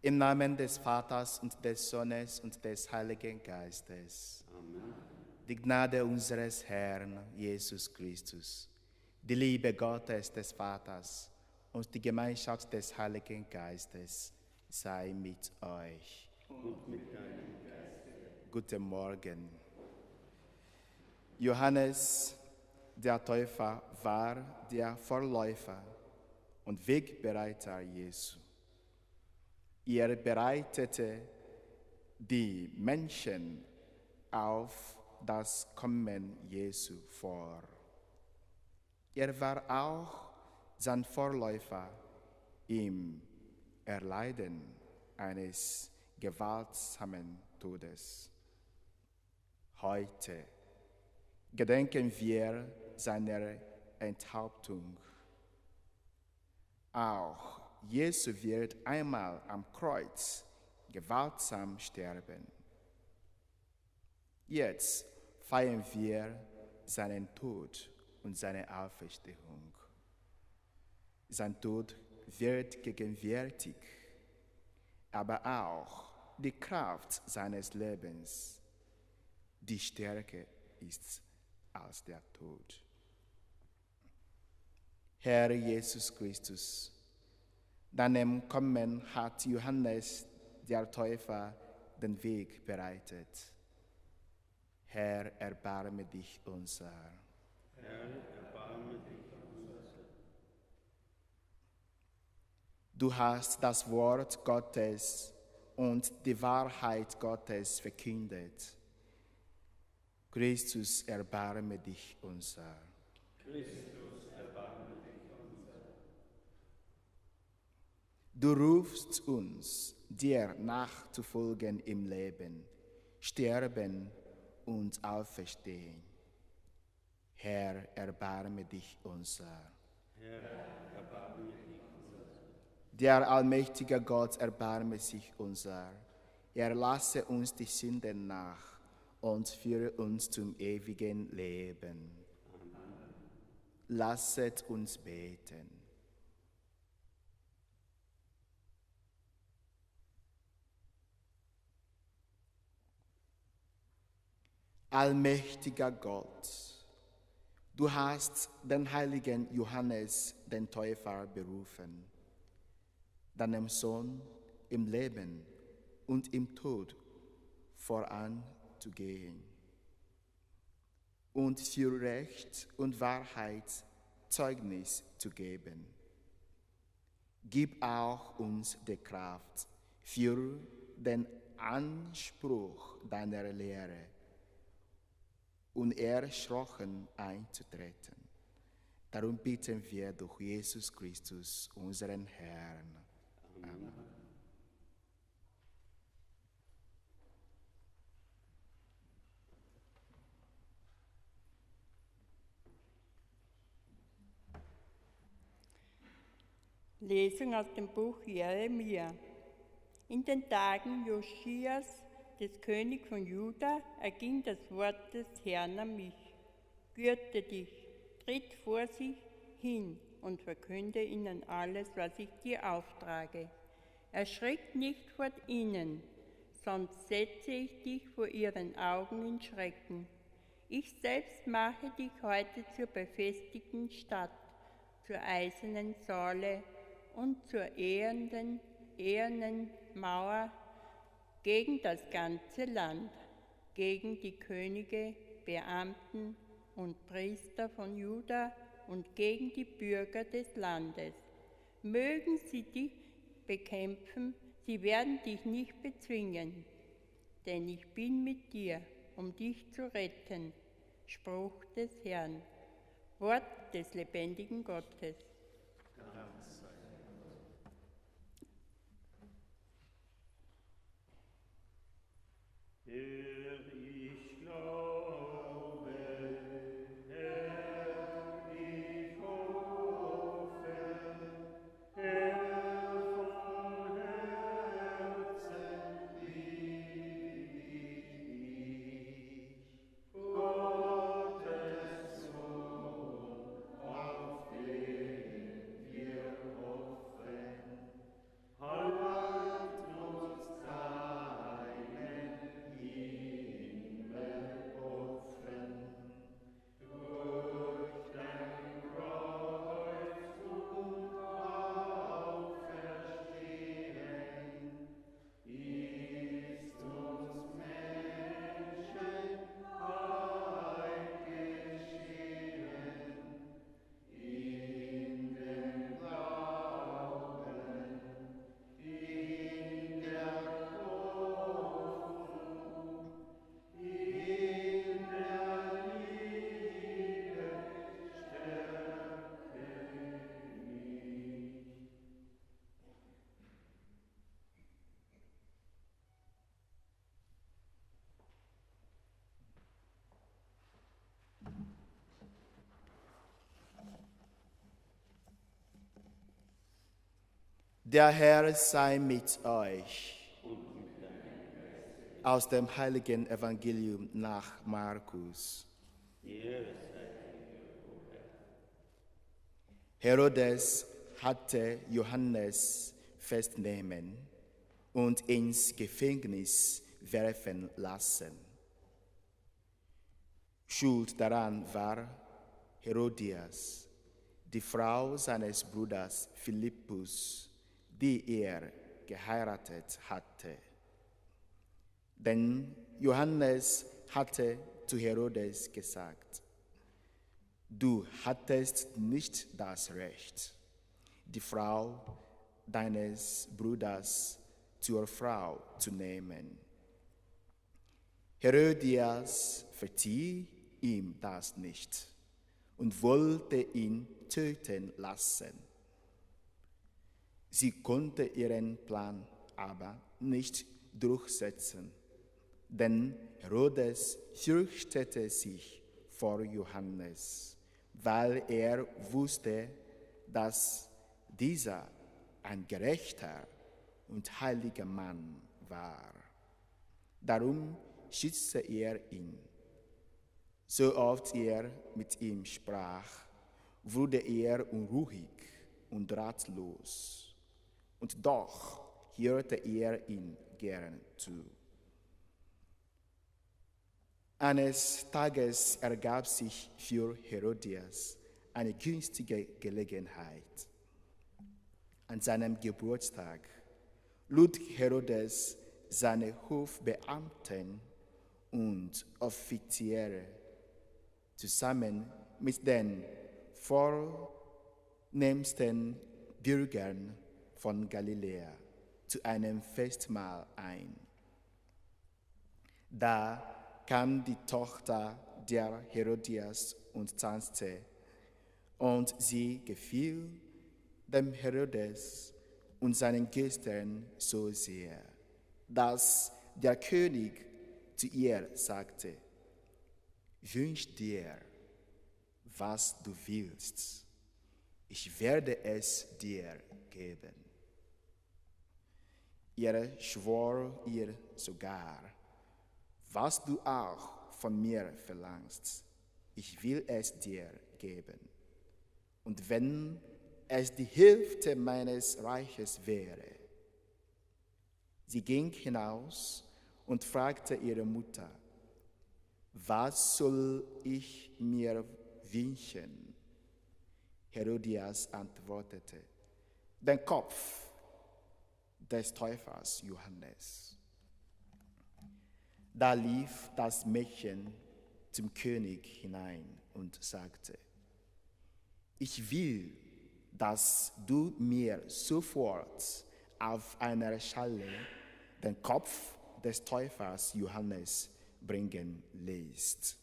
Im Namen des Vaters und des Sohnes und des Heiligen Geistes. Amen. Die Gnade unseres Herrn Jesus Christus, die Liebe Gottes des Vaters und die Gemeinschaft des Heiligen Geistes sei mit euch. Und mit deinem Geiste. Guten Morgen. Johannes, der Täufer, war der Vorläufer und Wegbereiter Jesu. Er bereitete die Menschen auf das Kommen Jesu vor. Er war auch sein Vorläufer im Erleiden eines gewaltsamen Todes. Heute gedenken wir seiner Enthauptung. Auch Jesu wird einmal am Kreuz gewaltsam sterben. Jetzt feiern wir seinen Tod und seine Auferstehung. Sein Tod wird gegenwärtig, aber auch die Kraft seines Lebens, die stärker ist als der Tod. Herr Jesus Christus, deinem Kommen hat Johannes der Täufer den Weg bereitet. Herr, erbarme dich unser. Herr, erbarme dich unser. Du hast das Wort Gottes und die Wahrheit Gottes verkündet. Christus, erbarme dich unser. Christus, erbarme dich unser. Du rufst uns, dir nachzufolgen im Leben, sterben und auferstehen. Herr, erbarme dich unser. Herr, erbarme dich unser. Der allmächtige Gott erbarme sich unser. Er lasse uns die Sünden nach und führe uns zum ewigen Leben. Amen. Lasset uns beten. Allmächtiger Gott, du hast den heiligen Johannes, den Täufer, berufen, deinem Sohn im Leben und im Tod voranzugehen und für Recht und Wahrheit Zeugnis zu geben. Gib auch uns die Kraft für den Anspruch deiner Lehre, unerschrocken einzutreten. Darum bitten wir durch Jesus Christus, unseren Herrn. Amen. Lesung aus dem Buch Jeremia. In den Tagen Josias, des Königs von Juda, erging das Wort des Herrn an mich. Gürte dich, tritt vor sie hin und verkünde ihnen alles, was ich dir auftrage. Erschrick nicht vor ihnen, sonst setze ich dich vor ihren Augen in Schrecken. Ich selbst mache dich heute zur befestigten Stadt, zur eisernen Säule und zur ehernen Mauer gegen das ganze Land, gegen die Könige, Beamten und Priester von Juda und gegen die Bürger des Landes. Mögen sie dich bekämpfen, sie werden dich nicht bezwingen, denn ich bin mit dir, um dich zu retten. Spruch des Herrn, Wort des lebendigen Gottes. Herr, ich glaube, Herr, ich hoffe, Herr, von Herzen lieb ich Gottes Sohn auf Erden. Der Herr sei mit euch. Aus dem heiligen Evangelium nach Markus. Herodes hatte Johannes festnehmen und ins Gefängnis werfen lassen. Schuld daran war Herodias, die Frau seines Bruders Philippus, die er geheiratet hatte. Denn Johannes hatte zu Herodes gesagt: Du hattest nicht das Recht, die Frau deines Bruders zur Frau zu nehmen. Herodias verzieh ihm das nicht und wollte ihn töten lassen. Sie konnte ihren Plan aber nicht durchsetzen, denn Herodes fürchtete sich vor Johannes, weil er wusste, dass dieser ein gerechter und heiliger Mann war. Darum schützte er ihn. So oft er mit ihm sprach, wurde er unruhig und ratlos. Und doch hörte er ihm gern zu. Eines Tages ergab sich für Herodias eine günstige Gelegenheit. An seinem Geburtstag lud Herodes seine Hofbeamten und Offiziere zusammen mit den vornehmsten Bürgern von Galiläa zu einem Festmahl ein. Da kam die Tochter der Herodias und tanzte, und sie gefiel dem Herodes und seinen Gästen so sehr, dass der König zu ihr sagte: Wünsch dir, was du willst, ich werde es dir geben. Er schwor ihr sogar: Was du auch von mir verlangst, ich will es dir geben. Und wenn es die Hälfte meines Reiches wäre. Sie ging hinaus und fragte ihre Mutter: Was soll ich mir wünschen? Herodias antwortete: Den Kopf des Täufers Johannes. Da lief das Mädchen zum König hinein und sagte: Ich will, dass du mir sofort auf einer Schale den Kopf des Täufers Johannes bringen lässt.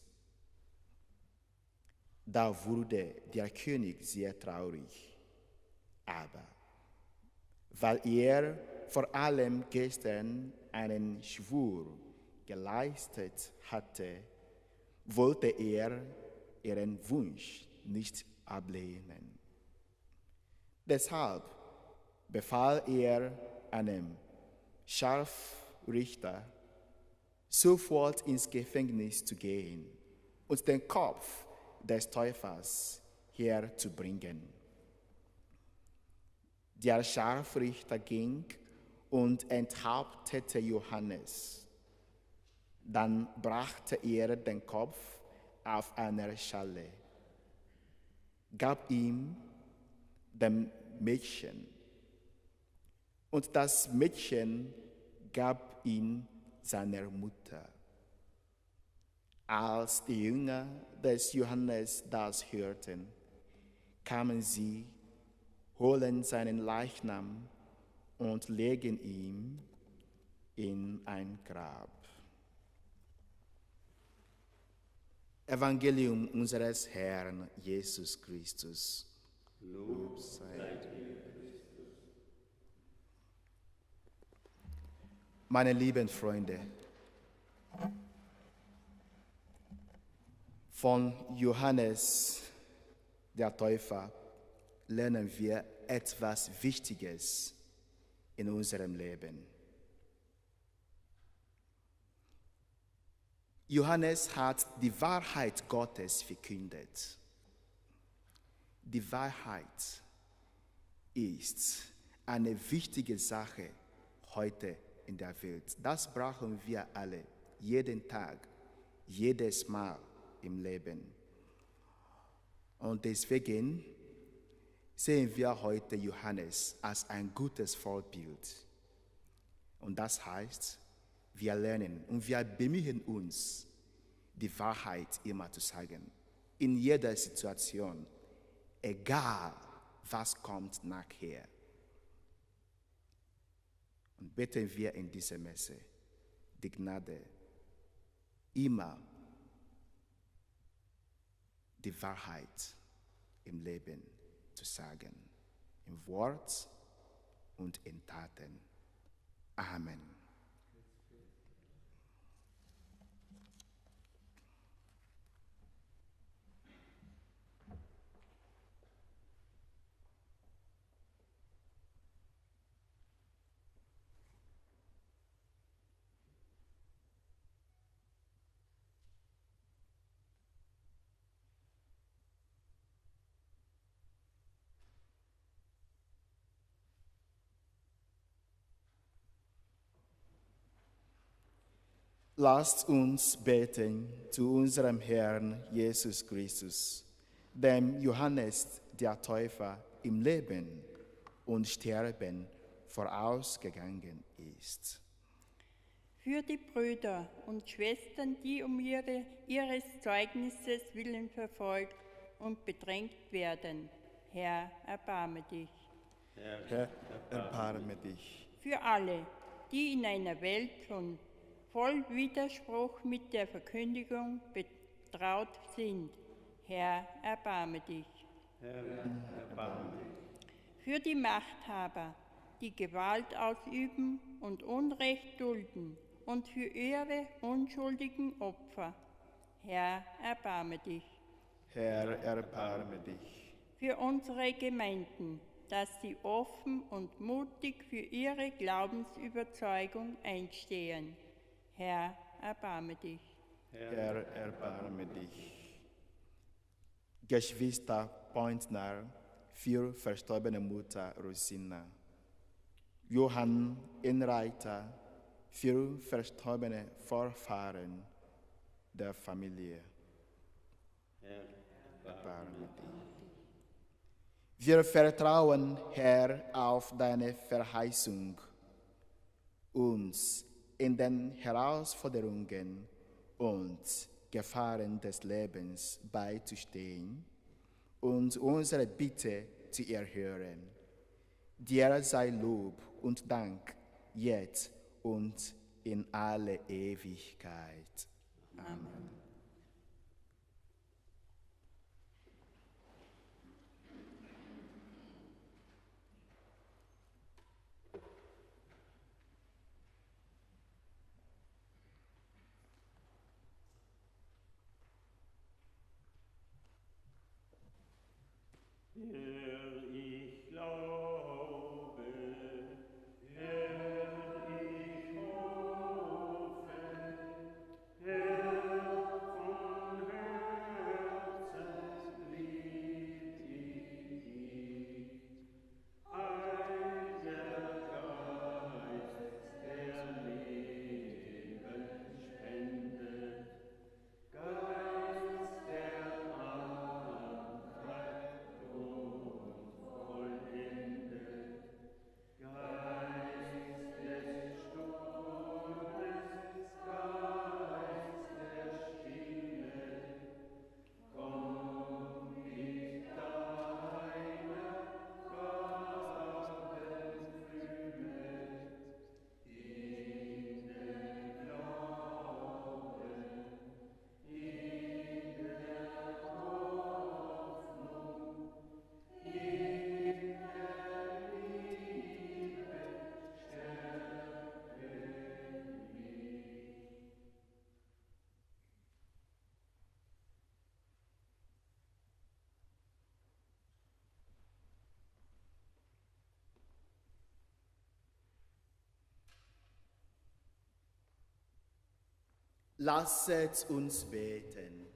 Da wurde der König sehr traurig, aber weil er vor allen Gästen einen Schwur geleistet hatte, wollte er ihren Wunsch nicht ablehnen. Deshalb befahl er einem Scharfrichter, sofort ins Gefängnis zu gehen und den Kopf des Täufers herzubringen. Der Scharfrichter ging und enthauptete Johannes. Dann brachte er den Kopf auf einer Schale, gab ihm dem Mädchen, und das Mädchen gab ihn seiner Mutter. Als die Jünger des Johannes das hörten, kamen sie, holen seinen Leichnam und legen ihn in ein Grab. Evangelium unseres Herrn Jesus Christus. Lob sei dir. Meine lieben Freunde, von Johannes, der Täufer, lernen wir etwas Wichtiges in unserem Leben. Johannes hat die Wahrheit Gottes verkündet. Die Wahrheit ist eine wichtige Sache heute in der Welt. Das brauchen wir alle, jeden Tag, jedes Mal im Leben. Und deswegen sehen wir heute Johannes als ein gutes Vorbild. Und das heißt, wir lernen und wir bemühen uns, die Wahrheit immer zu sagen. In jeder Situation, egal was kommt nachher. Und beten wir in dieser Messe die Gnade, immer die Wahrheit im Leben zu sagen, im Wort und in Taten. Amen. Lasst uns beten zu unserem Herrn Jesus Christus, dem Johannes der Täufer im Leben und Sterben vorausgegangen ist. Für die Brüder und Schwestern, die um ihres Zeugnisses willen verfolgt und bedrängt werden, Herr, erbarme dich. Herr, erbarme dich. Für alle, die in einer Welt von voll Widerspruch mit der Verkündigung betraut sind, Herr, erbarme dich. Herr, erbarme dich. Für die Machthaber, die Gewalt ausüben und Unrecht dulden, und für ihre unschuldigen Opfer, Herr, erbarme dich. Herr, erbarme dich. Für unsere Gemeinden, dass sie offen und mutig für ihre Glaubensüberzeugung einstehen, Herr, erbarme dich. Herr, erbarme dich. Geschwister Pointner für verstorbene Mutter Rosina. Johann Inreiter für verstorbene Vorfahren der Familie. Herr, Erbarme dich. Wir vertrauen, Herr, auf deine Verheißung, uns in den Herausforderungen und Gefahren des Lebens beizustehen und unsere Bitte zu erhören. Dir sei Lob und Dank jetzt und in alle Ewigkeit. Amen. Herr, ich glaube, Herr, ich hoffe, Herr, Lasset uns beten.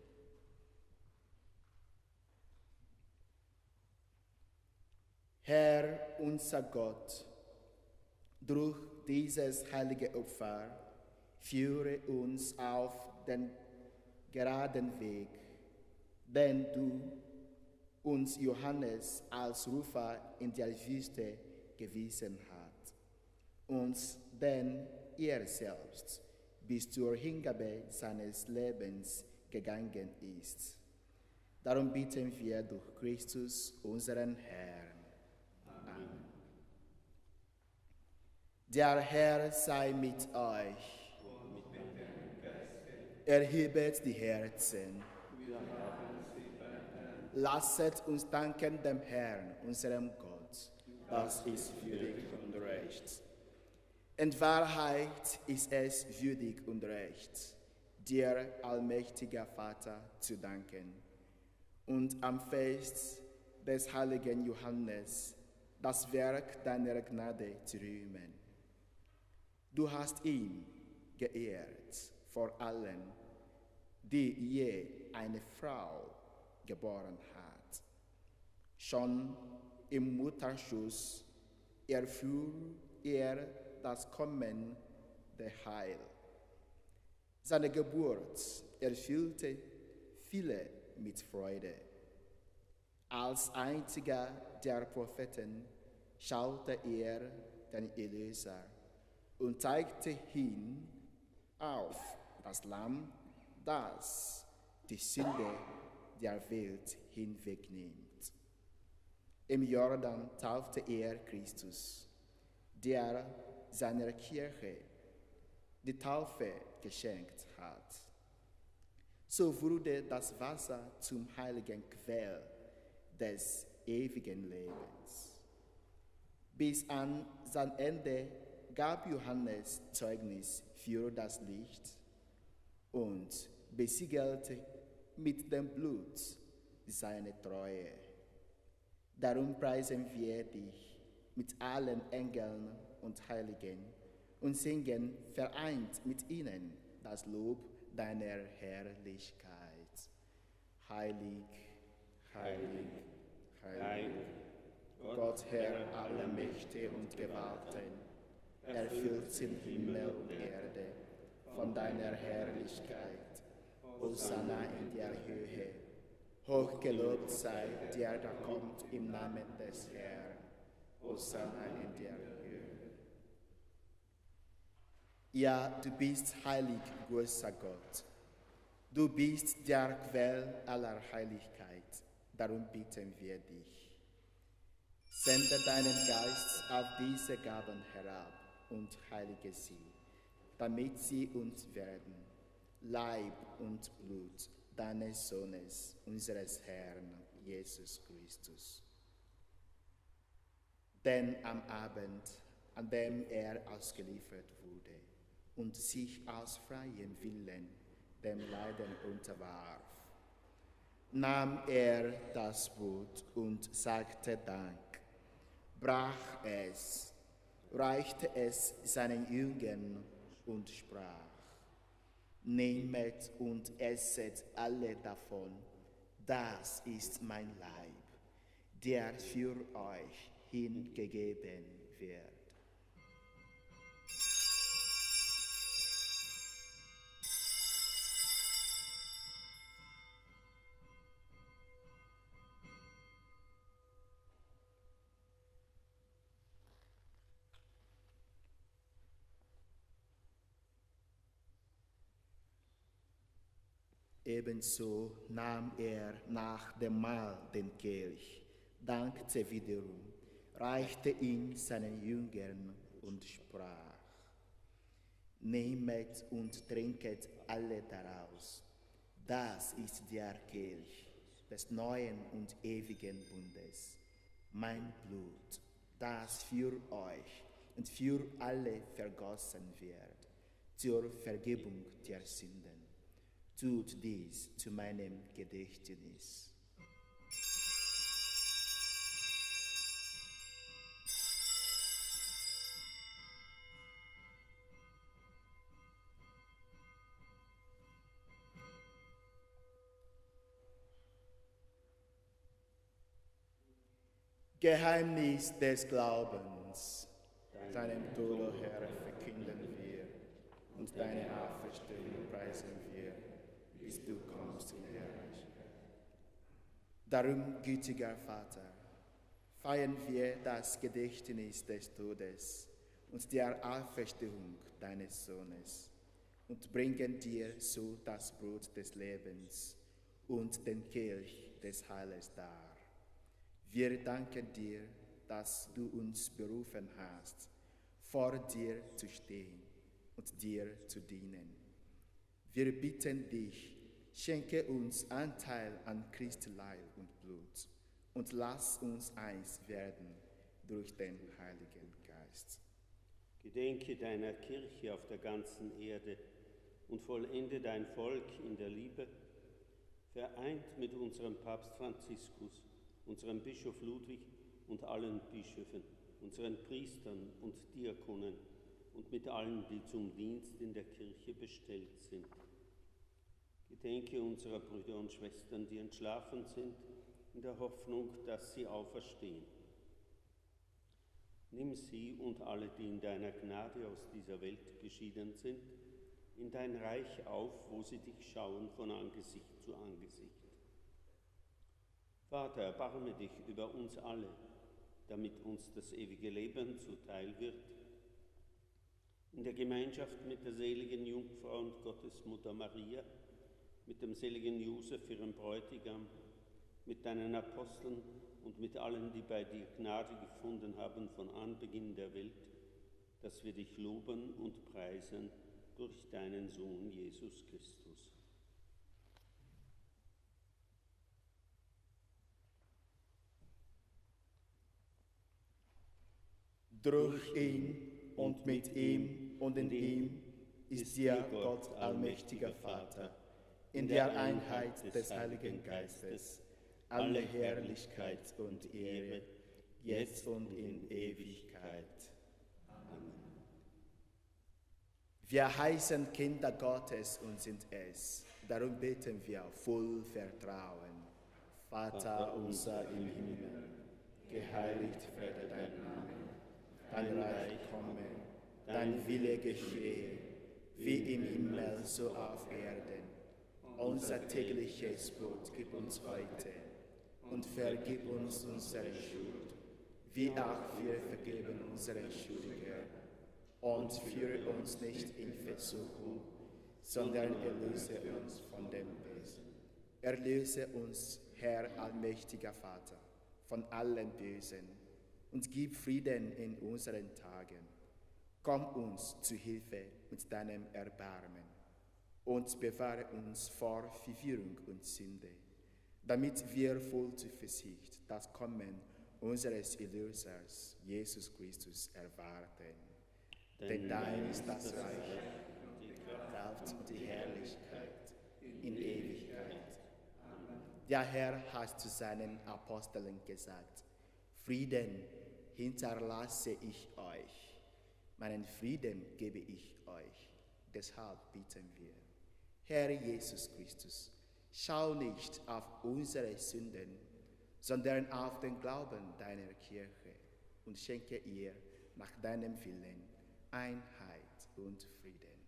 Herr, unser Gott, durch dieses heilige Opfer führe uns auf den geraden Weg, den du uns Johannes als Rufer in der Wüste gewiesen hat, uns den er selbst bis zur Hingabe seines Lebens gegangen ist. Darum bitten wir durch Christus, unseren Herrn. Amen. Der Herr sei mit euch. Erhebet die Herzen. Lasset uns danken dem Herrn, unserem Gott. Das ist würdig und recht. In Wahrheit ist es würdig und recht, dir, allmächtiger Vater, zu danken und am Fest des heiligen Johannes das Werk deiner Gnade zu rühmen. Du hast ihn geehrt vor allen, die je eine Frau geboren hat. Schon im Mutterschoß erfuhr er das Kommen der Heil. Seine Geburt erfüllte viele mit Freude. Als einziger der Propheten schaute er den Erlöser und zeigte hin auf das Lamm, das die Sünde der Welt hinwegnimmt. Im Jordan taufte er Christus, der seiner Kirche die Taufe geschenkt hat. So wurde das Wasser zum heiligen Quell des ewigen Lebens. Bis an sein Ende gab Johannes Zeugnis für das Licht und besiegelte mit dem Blut seine Treue. Darum preisen wir dich mit allen Engeln und Heiligen und singen vereint mit ihnen das Lob deiner Herrlichkeit. Heilig, heilig, heilig, Gott Herr aller Mächte und Gewalten, erfüllt den Himmel und Erde von deiner Herrlichkeit. Hosanna in der Höhe, hochgelobt sei der, der kommt im Namen des Herrn. Hosanna in der Höhe. Ja, du bist heilig, großer Gott. Du bist der Quell aller Heiligkeit. Darum bitten wir dich. Sende deinen Geist auf diese Gaben herab und heilige sie, damit sie uns werden, Leib und Blut deines Sohnes, unseres Herrn, Jesus Christus. Denn am Abend, an dem er ausgeliefert wurde und sich aus freiem Willen dem Leiden unterwarf, nahm er das Brot und sagte Dank, brach es, reichte es seinen Jüngern und sprach: Nehmet und esset alle davon, das ist mein Leib, der für euch hingegeben wird. Ebenso nahm er nach dem Mahl den Kelch, dankte wiederum, reichte ihn seinen Jüngern und sprach: Nehmet und trinket alle daraus. Das ist der Kelch des neuen und ewigen Bundes, mein Blut, das für euch und für alle vergossen wird, zur Vergebung der Sünden. Tut dies zu meinem Gedächtnis. Geheimnis des Glaubens. Deinem Tod, o Herr, verkünden wir und deine Auferstehung preisen wir, bis du kommst in Herrlichkeit. Darum, gütiger Vater, feiern wir das Gedächtnis des Todes und der Auferstehung deines Sohnes und bringen dir so das Brot des Lebens und den Kelch des Heiles dar. Wir danken dir, dass du uns berufen hast, vor dir zu stehen und dir zu dienen. Wir bitten dich, schenke uns Anteil an Christi Leib und Blut und lass uns eins werden durch den Heiligen Geist. Gedenke deiner Kirche auf der ganzen Erde und vollende dein Volk in der Liebe, vereint mit unserem Papst Franziskus, unserem Bischof Ludwig und allen Bischöfen, unseren Priestern und Diakonen und mit allen, die zum Dienst in der Kirche bestellt sind. Gedenke unserer Brüder und Schwestern, die entschlafen sind, in der Hoffnung, dass sie auferstehen. Nimm sie und alle, die in deiner Gnade aus dieser Welt geschieden sind, in dein Reich auf, wo sie dich schauen von Angesicht zu Angesicht. Vater, erbarme dich über uns alle, damit uns das ewige Leben zuteil wird. In der Gemeinschaft mit der seligen Jungfrau und Gottesmutter Maria, mit dem seligen Josef, ihrem Bräutigam, mit deinen Aposteln und mit allen, die bei dir Gnade gefunden haben von Anbeginn der Welt, dass wir dich loben und preisen durch deinen Sohn Jesus Christus. Durch ihn und mit ihm und in ihm ist dir, Gott, allmächtiger Vater, in der Einheit des Heiligen Geistes, alle Herrlichkeit und Ehre, jetzt und in Ewigkeit. Amen. Wir heißen Kinder Gottes und sind es. Darum beten wir voll Vertrauen. Vater unser im Himmel, geheiligt werde dein Name. Dein Reich komme, dein Wille geschehe, wie im Himmel so auf Erden. Unser tägliches Brot gib uns heute und vergib uns unsere Schuld, wie auch wir vergeben unsere Schuldiger. Und führe uns nicht in Versuchung, sondern erlöse uns von dem Bösen. Erlöse uns, Herr allmächtiger Vater, von allem Bösen und gib Frieden in unseren Tagen. Komm uns zu Hilfe mit deinem Erbarmen und bewahre uns vor Verwirrung und Sünde, damit wir voll Zuversicht das Kommen unseres Erlösers, Jesus Christus, erwarten. Denn dein ist das Reich, die Kraft und die Herrlichkeit in Ewigkeit. Der Herr hat zu seinen Aposteln gesagt: Frieden hinterlasse ich euch, meinen Frieden gebe ich euch. Deshalb bitten wir, Herr Jesus Christus, schau nicht auf unsere Sünden, sondern auf den Glauben deiner Kirche und schenke ihr nach deinem Willen Einheit und Frieden.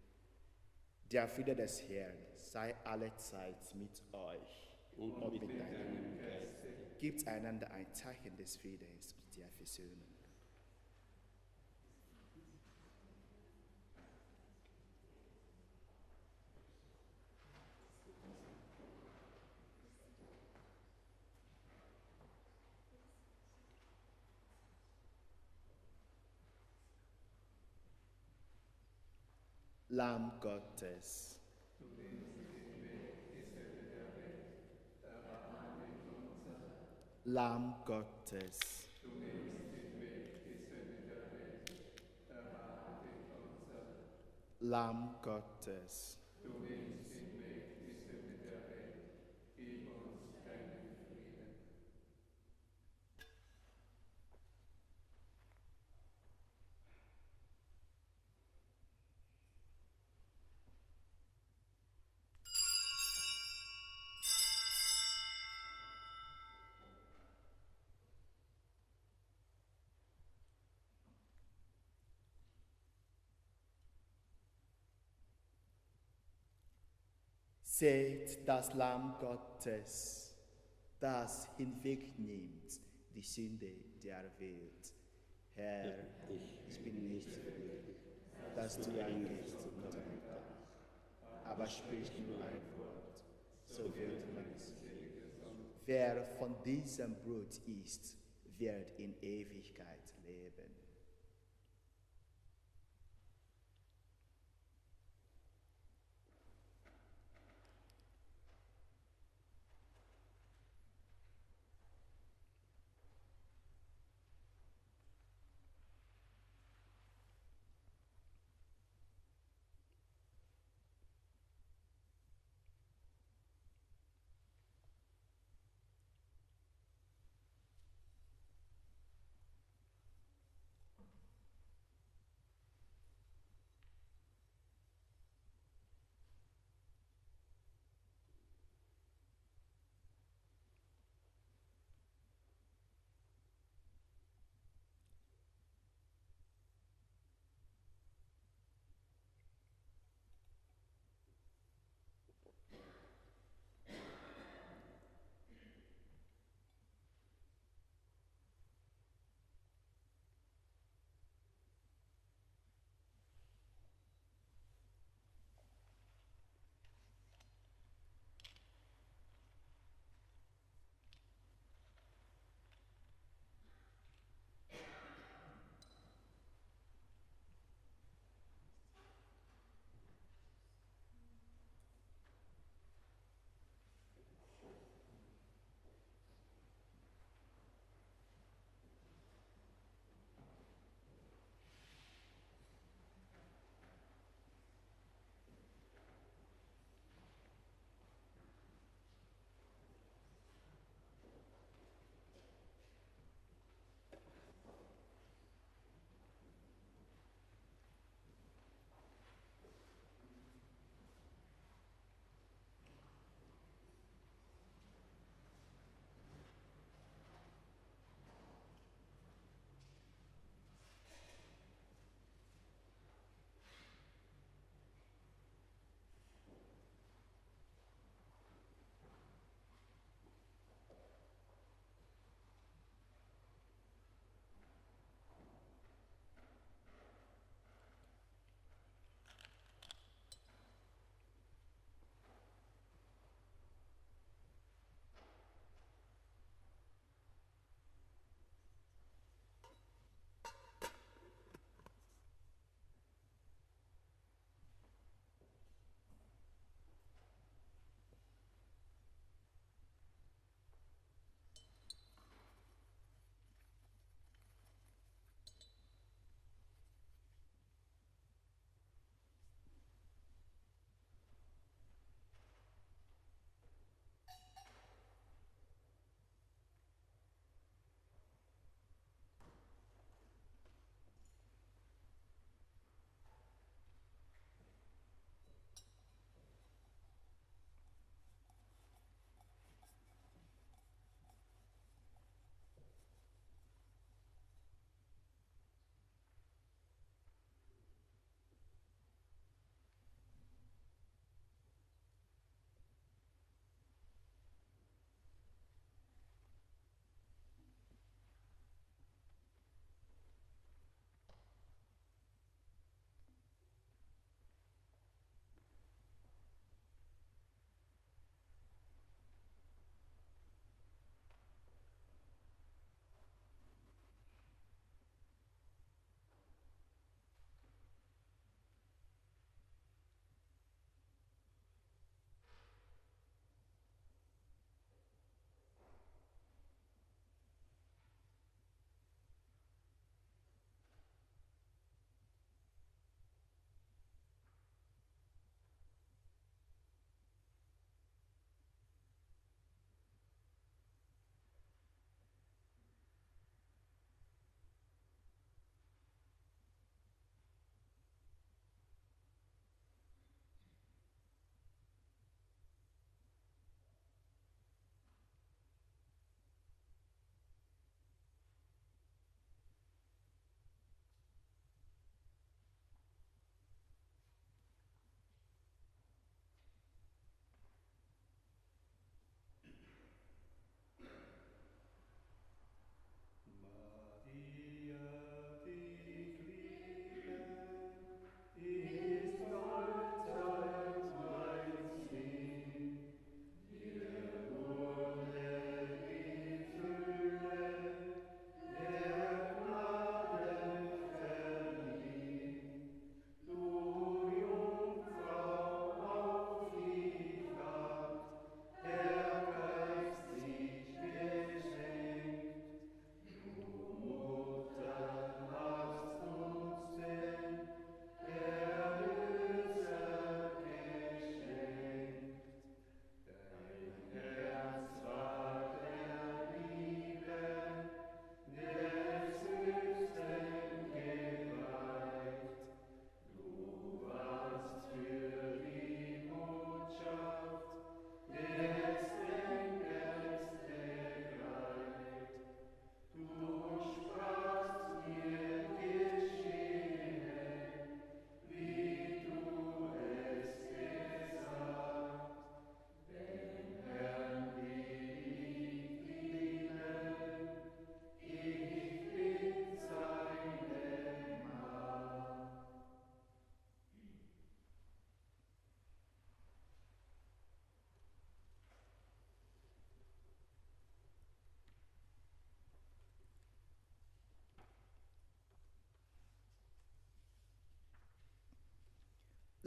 Der Friede des Herrn sei allezeit mit euch und mit deinem Geist. Gebt einander ein Zeichen des Friedens und der Versöhnung. Lamm Gottes. Lamm Gottes. Lamm Gottes. Seht das Lamm Gottes, das hinwegnimmt die Sünde der Welt. Herr, ich bin nicht würdig, dass du eingehst unter mein Dach, aber sprich nur ein Wort, so wird mein Seele gesund. Wer von diesem Brot isst, wird in Ewigkeit leben.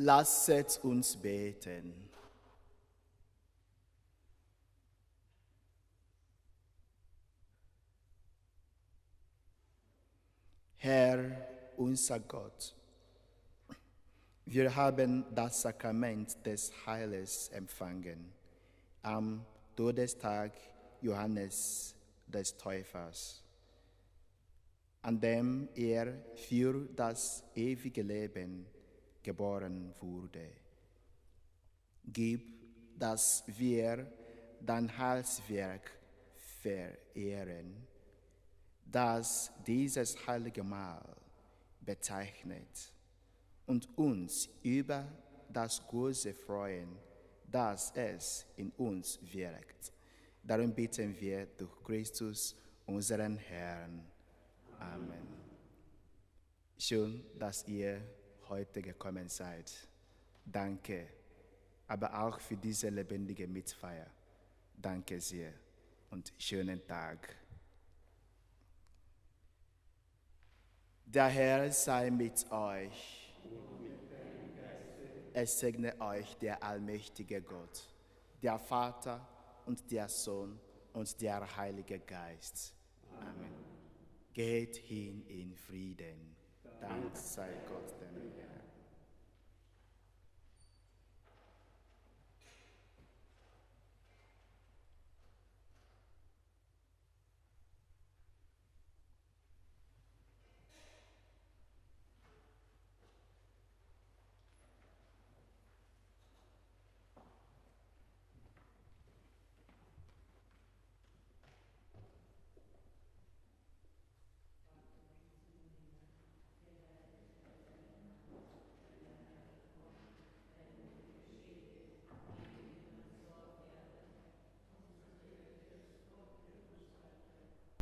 Lasset uns beten. Herr, unser Gott, wir haben das Sakrament des Heiles empfangen am Todestag Johannes des Täufers, an dem er für das ewige Leben geboren wurde. Gib, dass wir dein Heilswerk verehren, das dieses heilige Mahl bezeichnet, und uns über das große freuen, das es in uns wirkt. Darum bitten wir durch Christus, unseren Herrn. Amen. Schön, dass ihr heute gekommen seid. Danke, aber auch für diese lebendige Mitfeier. Danke sehr und schönen Tag. Der Herr sei mit euch. Es segne euch der allmächtige Gott, der Vater und der Sohn und der Heilige Geist. Amen. Geht hin in Frieden. Dank sei Gott dem Herrn.